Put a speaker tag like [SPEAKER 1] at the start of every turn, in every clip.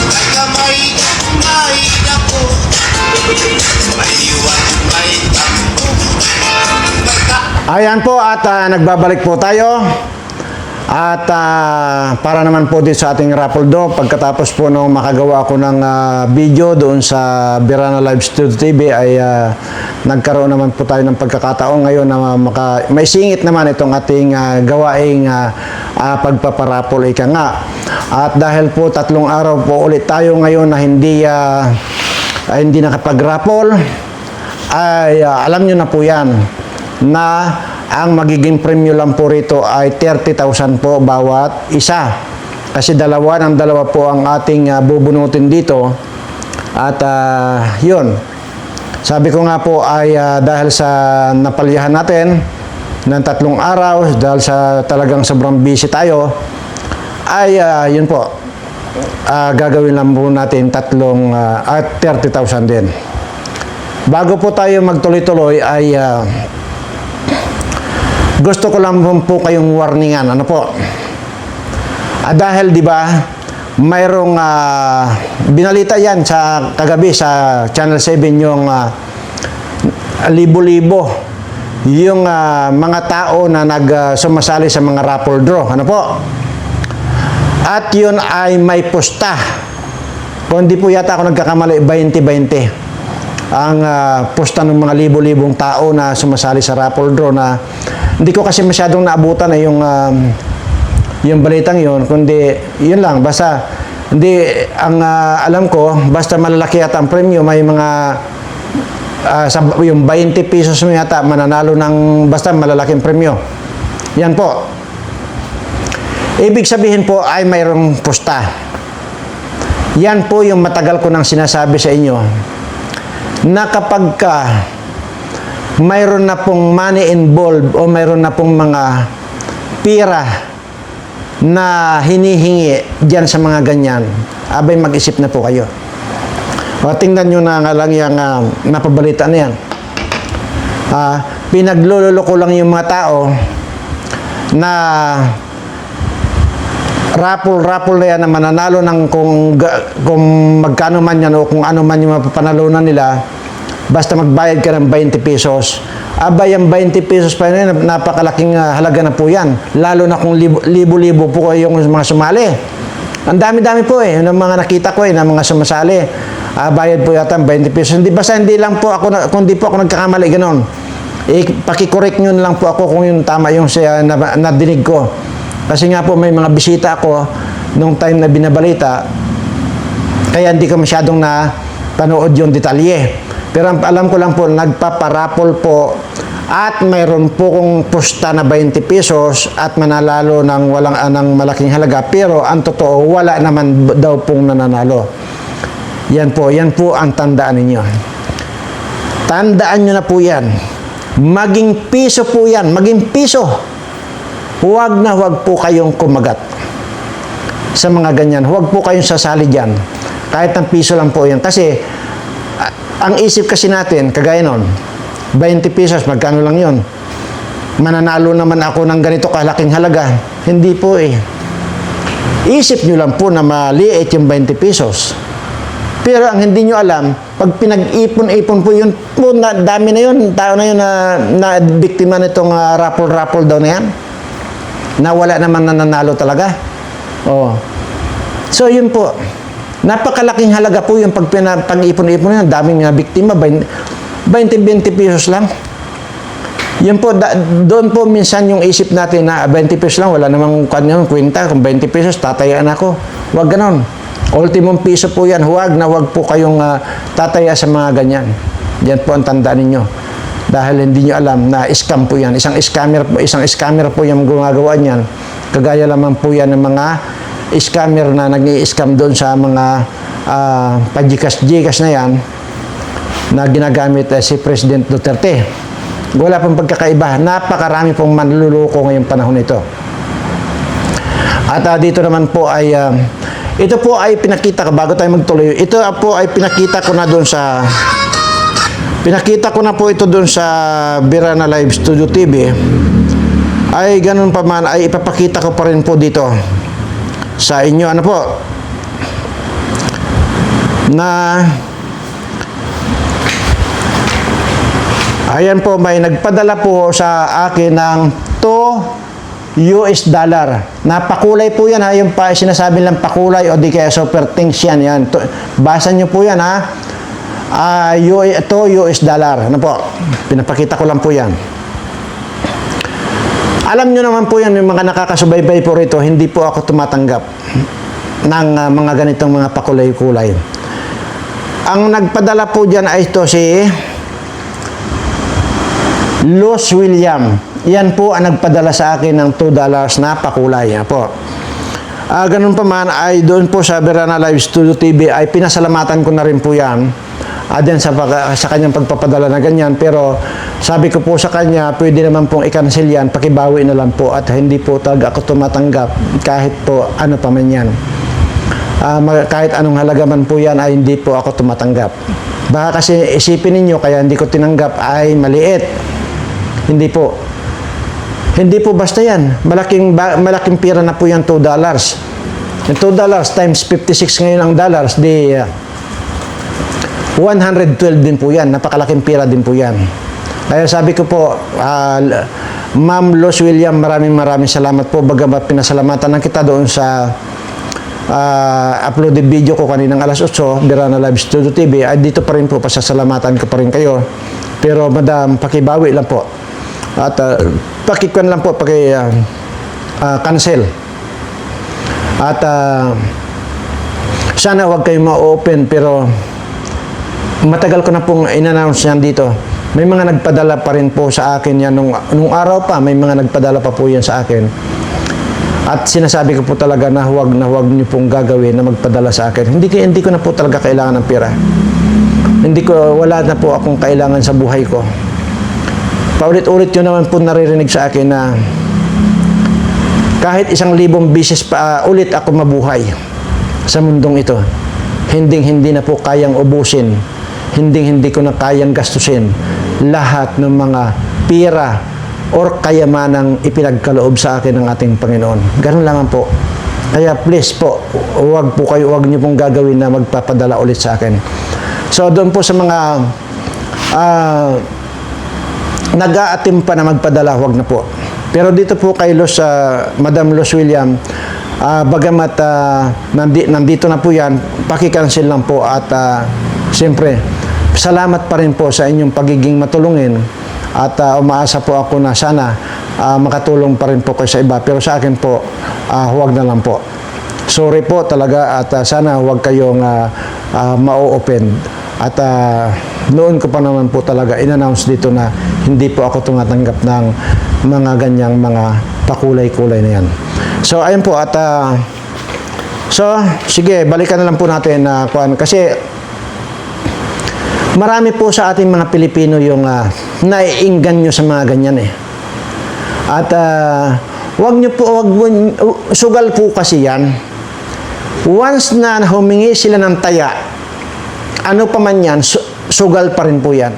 [SPEAKER 1] Nagkamay, may dako. May iwan, may tampo.
[SPEAKER 2] Ayan po at nagbabalik po tayo. At para naman po din sa ating raffle draw, pagkatapos po nung makagawa ko ng video doon sa Birana Live Studio TV ay nagkaroon naman po tayo ng pagkakataon ngayon na maisingit naman itong ating gawaing pagpaparapol ika nga. At dahil po 3 araw po ulit tayo ngayon na hindi nakapag-raffle, ay alam nyo na po yan na ang magiging premyo lang po rito ay 30,000 po bawat isa. Kasi dalawa po ang ating bubunutin dito. At yun. Sabi ko nga po ay dahil sa napalyahan natin ng 3 araw, dahil sa talagang sobrang busy tayo, ay yun po. Gagawin lang po natin 30,000 din. Bago po tayo magtuloy-tuloy ay gusto ko lang po kayong warningan. Ano po? Dahil di ba mayroong binalita yan sa kagabi sa Channel 7 yung libo-libo yung mga tao na sumasali sa mga raffle draw. Ano po? At yun ay may pusta. Kung di po yata ako nagkakamali, 20-20 ang pusta ng mga libo-libong tao na sumasali sa raffle draw na hindi ko kasi masyadong naabutan yung balitang yun, kundi yun lang, basta hindi, ang alam ko, basta malalaki at ang premyo, may mga yung 20 pesos mo yata mananalo ng basta malalaking premyo. Yan po. Ibig sabihin po ay mayroong pusta. Yan po yung matagal ko nang sinasabi sa inyo na kapag ka mayroon na pong money involved o mayroon na pong mga pira na hinihingi dyan sa mga ganyan, abay mag-isip na po kayo. O tingnan nyo na nga lang yung napabalita na yan. Pinagluloko lang yung mga tao na raffle na yan na mananalo ng kung magkano man yan o kung ano man yung mapapanalunan nila, basta magbayad ka ng 20 pesos. Abay, ang 20 pesos pa yun, napakalaking halaga na po yan. Lalo na kung libo-libo po yung mga sumali. Ang dami-dami po ng mga nakita ko ng mga sumasali. Bayad po yata ng 20 pesos. Basta hindi lang po ako, kung di po ako nagkakamali, ganon. Pakikorek nyo lang po ako kung yung tama yung nadinig ko. Kasi nga po may mga bisita ako nung time na binabalita, kaya hindi ko masyadong panood yung detalye. Pero alam ko lang po, nagpaparapol po at mayroon po kong pusta na 20 pesos at manalalo ng ng malaking halaga. Pero ang totoo, wala naman daw pong nananalo. Yan po ang tandaan ninyo. Tandaan nyo na po yan. Maging piso po yan, maging piso. Huwag na huwag po kayong kumagat sa mga ganyan. Huwag po kayong sasali dyan. Kahit ng piso lang po yan. Kasi ang isip kasi natin, kagaya nun, 20 pesos, magkano lang yun? Mananalo naman ako ng ganito kalaking halaga. Hindi po Isip nyo lang po na maliit yung 20 pesos. Pero ang hindi nyo alam, pag pinag-ipon-ipon po yun, dami na yun, tao na yun na biktima nitong raffle daw na yan. Na wala naman nananalo talaga. So yun po. Napakalaking halaga po yung pag-ipon-ipon yan. Daming biktima, 20-20 pesos lang. Yun po, doon po minsan yung isip natin na 20 pesos lang, wala namang kwenta. Kung 20 pesos, tatayaan ako. Huwag ganon. Ultimong piso po yan. Huwag po kayong tataya sa mga ganyan. Yan po ang tandaan ninyo. Dahil hindi nyo alam na scam po yan. Isang scammer po yung gumagawa niyan. Kagaya lamang po yan ng mga scammer na nag-i-scam doon sa mga pajikas-jikas na yan na ginagamit si President Duterte. Wala pong pagkakaiba. Napakarami pong manluloko ngayong panahon ito. At dito naman po ay ito po ay pinakita ko bago tayo magtuloy. Ito po ay pinakita ko na doon sa po ito doon sa Birana Live Studio TV. Ay ganun pa man ay ipapakita ko pa rin po dito sa inyo. Ano po? na ayan po, may nagpadala po sa akin ng $2 Napakulay po yan ha, yung sinasabi lang pakulay o di kaya super things yan. Yan. Basa nyo po yan ha. $2 Ano po, pinapakita ko lang po yan. Alam nyo naman po yan, yung mga nakakasubaybay po rito, hindi po ako tumatanggap ng mga ganitong mga pakulay-kulay. Ang nagpadala po dyan ay ito si Los William. Yan po ang nagpadala sa akin ng $2 na pakulay. Yan po. Ganun pa man ay doon po sa Verana Live Studio TV ay pinasalamatan ko na rin po yan. Din sa kanyang pagpapadala na ganyan. Pero sabi ko po sa kanya, pwede naman pong i-cancel yan, pakibawi na lang po at hindi po talaga ako tumatanggap kahit po ano pa man yan. Kahit anong halaga man po yan ay hindi po ako tumatanggap. Baka kasi isipin ninyo kaya hindi ko tinanggap ay maliit. Hindi po. Hindi po basta yan. Malaking pira na po yan, $2. Yung $2 times 56 ngayon ang dollars, di 112 din po yan. Napakalaking pira din po yan. Kaya sabi ko po, Ma'am Los William, maraming salamat po. Bagamat pinasalamatan na kita doon sa uploaded video ko kaninang alas 8, Verana Live Studio TV, ay dito pa rin po, pasasalamatan ko pa rin kayo. Pero madam, pakibawi lang po. At pakikuan lang po, cancel. At sana huwag kayong ma-open, pero matagal ko na pong in-announce yan dito. May mga nagpadala pa rin po sa akin yan. Nung araw pa, may mga nagpadala pa po yan sa akin. At sinasabi ko po talaga na huwag niyo pong gagawin na magpadala sa akin. Hindi ko na po talaga kailangan ng pera. Wala na po akong kailangan sa buhay ko. Paulit-ulit yun naman po naririnig sa akin na kahit 1,000 bisis pa ulit ako mabuhay sa mundong ito, hindi na po kayang ubusin, hindi ko na kayang gastusin lahat ng mga pira or kayamanang ipinagkaloob sa akin ng ating Panginoon. Ganun lamang po. Kaya please po, huwag niyo pong gagawin na magpapadala ulit sa akin. So doon po sa mga nag-aatim pa na magpadala, huwag na po. Pero dito po kay Madam Los William, bagamat nandito na po yan, paki-cancel lang po at siyempre, salamat pa rin po sa inyong pagiging matulungin at umaasa po ako na sana makatulong pa rin po kayo sa iba. Pero sa akin po, huwag na lang po. Sorry po talaga at sana huwag kayong ma-open. At noon ko pa naman po talaga in-announce dito na hindi po ako tumatanggap ng mga ganyang mga pakulay-kulay na yan. So, ayun po at sige, balikan na lang po natin kasi marami po sa ating mga Pilipino yung naiingganyo sa mga ganyan eh. At wag sugal po kasi yan. Once na humingi sila ng taya, ano pa man yan, sugal pa rin po yan.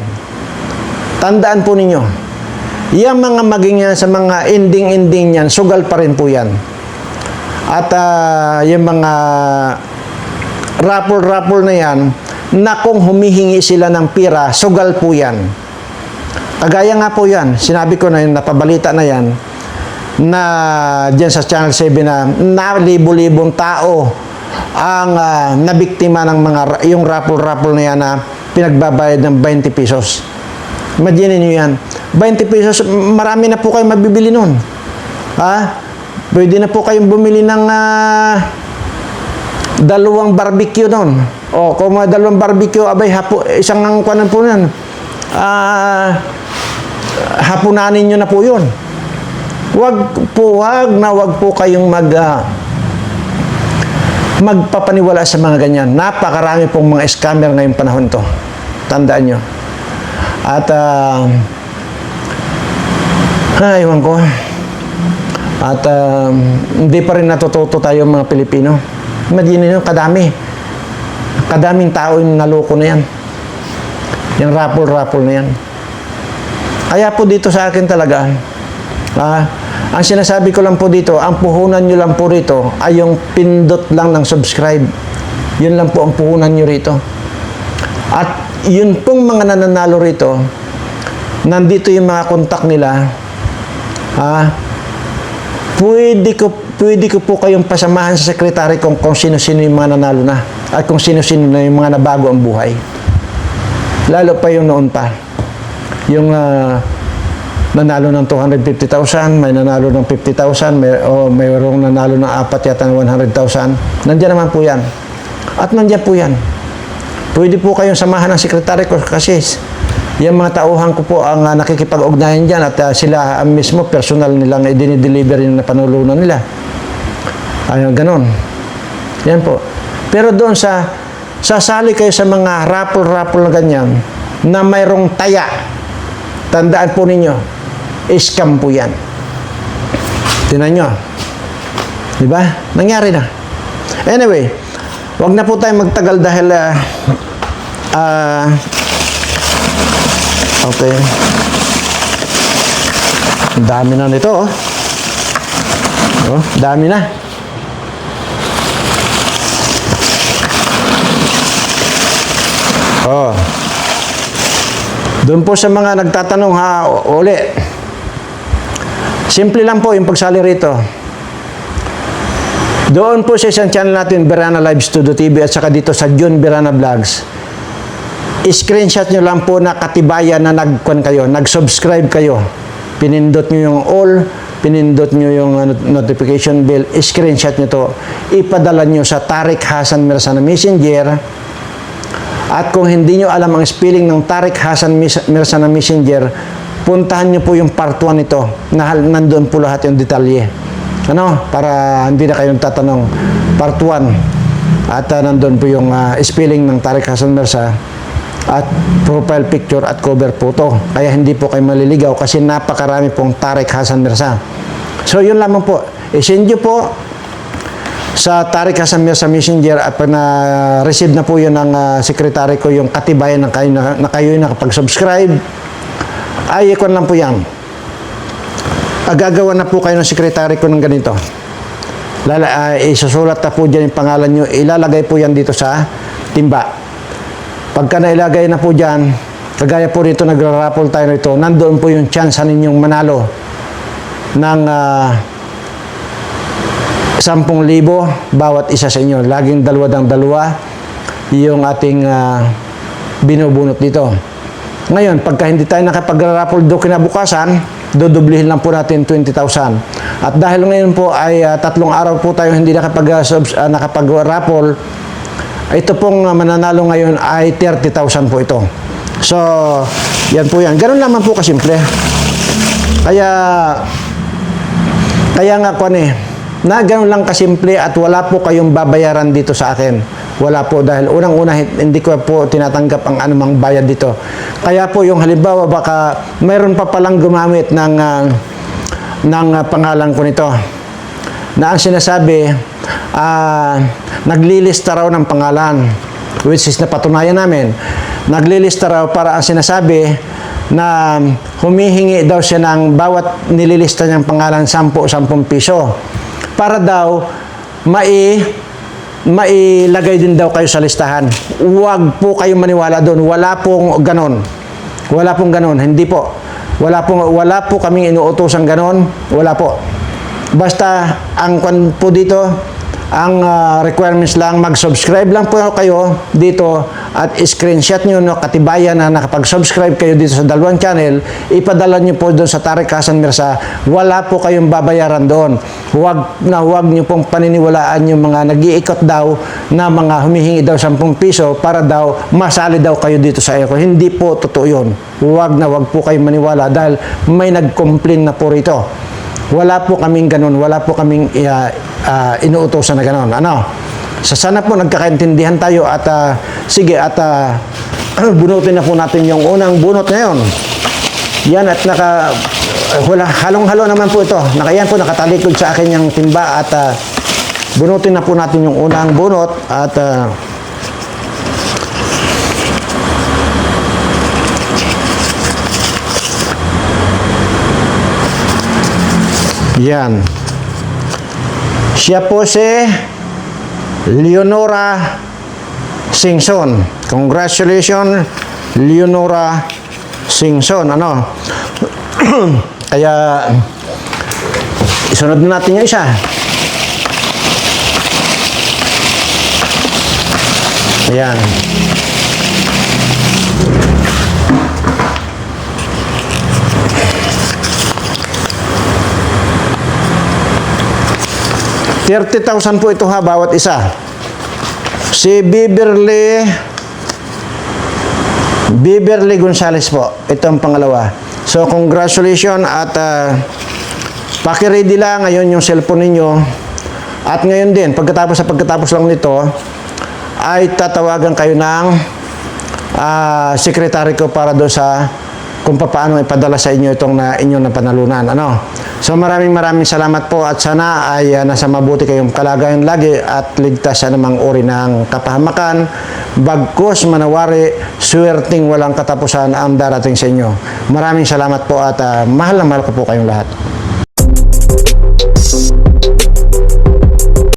[SPEAKER 2] Tandaan po ninyo, yung mga maging yan sa mga ending yan, sugal pa rin po yan. At yung mga raffle na yan, na kung humihingi sila ng pira, sugal po yan. Kagaya nga po yan, sinabi ko na yun, napabalita na yan, na dyan sa Channel 7 na libo-libong tao ang nabiktima ng yung raffle na yan na pinagbabayad ng 20 pesos. Imagine niyo yan. 20 pesos, marami na po kayo mabibili nun. Pwede na po kayong bumili ng 2 barbecue nun. O, kung mga 2 barbecue, abay, isang ang kuwanan po nun. Hapunanin nyo na po yun. Wag po kayong magpapaniwala sa mga ganyan. Napakarami pong mga scammer ngayong panahon to. Tandaan nyo. At ewan ko. At hindi pa rin natututo tayo mga Pilipino. Imagine nyo, kadaming tao yung naloko na yan. Yung raffle na yan. Kaya po dito sa akin talaga, ang sinasabi ko lang po dito, ang puhunan nyo lang po rito ay yung pindot lang ng subscribe. Yun lang po ang puhunan nyo rito. At yun pong mga nananalo rito, nandito yung mga kontak nila. Pwede ko po kayong pasamahan sa sekretary kung sino-sino yung mga nanalo na at kung sino-sino na yung mga nabago ang buhay. Lalo pa yung noon pa. Yung nanalo ng 250,000, may nanalo ng 50,000, mayroong nanalo ng 4 yata ng 100,000. Nandiyan naman po yan. At nandiyan po yan. Pwede po kayong samahan ng sekretary ko kasi yung mga tauhan ko po ang nakikipag-ugnayan dyan at sila mismo personal nilang i-deliver yung panulunan nila. Ayun, ganon. Yan po. Pero doon sasali kayo sa mga raffle na ganyan na mayroong taya. Tandaan po ninyo, scam po yan. Tingnan nyo. Diba? Nangyari na. Anyway, wag na po tayong magtagal dahil okay. Ang dami na nito, oh. Oh, dami na. Oh. Doon po sa mga nagtatanong uli. Simple lang po yung pagsali rito. Doon po sa isang channel natin, Berana Live Studio TV at saka dito sa John Berana Vlogs. I-screenshot nyo lang po na katibayan na nag-subscribe kayo. Pinindot nyo yung all, pinindot nyo yung notification bell, i-screenshot nyo to. Ipadala nyo sa Tariq Hassan Mirza na Messenger. At kung hindi nyo alam ang spelling ng Tariq Hassan Mirza na Messenger, puntahan nyo po yung part 1 nito. Nandun po lahat yung detalye. Para hindi na kayo tatanong. Part 1. At nandun po yung spelling ng Tariq Hassan Mirza at profile picture at cover photo. Kaya hindi po kayo maliligaw kasi napakarami pong Tariq Hassan Mirza. So yun lamang po. I-send nyo po sa Tariq Hassan Mirza Messenger at pag na-receive na po yun ng sekretary ko yung katibayan na kayo nakapag-subscribe, ay ikon lang po yan. Gagawa na po kayo ng sekretary ko ng ganito. Isusulat na po dyan yung pangalan nyo. Ilalagay po yan dito sa timba. Pagka nailagay na po dyan, kagaya po rito, nagra-raffle tayo nito, nandoon po yung chance ninyong manalo ng 10,000 bawat isa sa inyo. Laging dalawa yung ating binubunot dito. Ngayon, pagka hindi tayo nakapag-raffle do kinabukasan, dodoblihin lang po natin 20,000. At dahil ngayon po ay 3 araw po tayo hindi nakapag-raffle, ito pong mananalo ngayon ay 30,000 po ito. So, yan po yan. Ganun naman po kasimple. Kaya nga na ganun lang kasimple at wala po kayong babayaran dito sa akin. Wala po dahil unang-una hindi ko po tinatanggap ang anumang bayad dito. Kaya po yung halimbawa baka mayroon pa palang gumamit ng pangalan ko nito na ang sinasabi naglilista raw ng pangalan, which is napatunayan namin. Naglilista raw para ang sinasabi na humihingi daw siya ng bawat nililista niyang pangalan 10 piso para daw mailagay din daw kayo sa listahan. Huwag po kayong maniwala doon. Wala pong ganon. Wala pong ganon. Hindi po. Wala po kaming inuutosan ganon. Wala po. Basta ang po dito, ang requirements lang, mag-subscribe lang po kayo dito at screenshot nyo katibayan na nakapag-subscribe kayo dito sa dalawang channel, ipadala nyo po doon sa Tariq Hassan Mirza. Wala po kayong babayaran doon. Huwag nyo pong paniniwalaan yung mga nag-iikot daw na mga humihingi daw 10 piso para daw masali daw kayo dito sa aircon. Hindi po totoo yun. Huwag po kayong maniwala dahil may nag-complain na po rito. Wala po kaming ganun. Wala po kaming inuutosan na ganun. So sana po nagkakaintindihan tayo at sige at bunutin na po natin yung unang bunot ngayon. Yan at halong-halo naman po ito. Yan po nakatalikod sa akin yung timba at bunutin na po natin yung unang bunot at yan. Siya po si Leonora Singson. Congratulations, Leonora Singson. Ano? Kaya, isunod na natin yung isa. Ayan. $30,000 po ito ha, bawat isa. Si Beverly Gonzales po. Ito ang pangalawa. So, congratulations at paki-ready lang ngayon yung cellphone ninyo. At ngayon din, pagkatapos lang nito, ay tatawagan kayo ng sekretary ko para doon sa kung paano ipadala sa inyo itong inyong napanalunan. Ano? So maraming salamat po at sana ay nasa mabuti kayong kalagayan lagi at ligtas sa namang uri ng kapahamakan. Bagkus manawari, swerting walang katapusan ang darating sa inyo. Maraming salamat po at mahal na mahal ko po kayong lahat.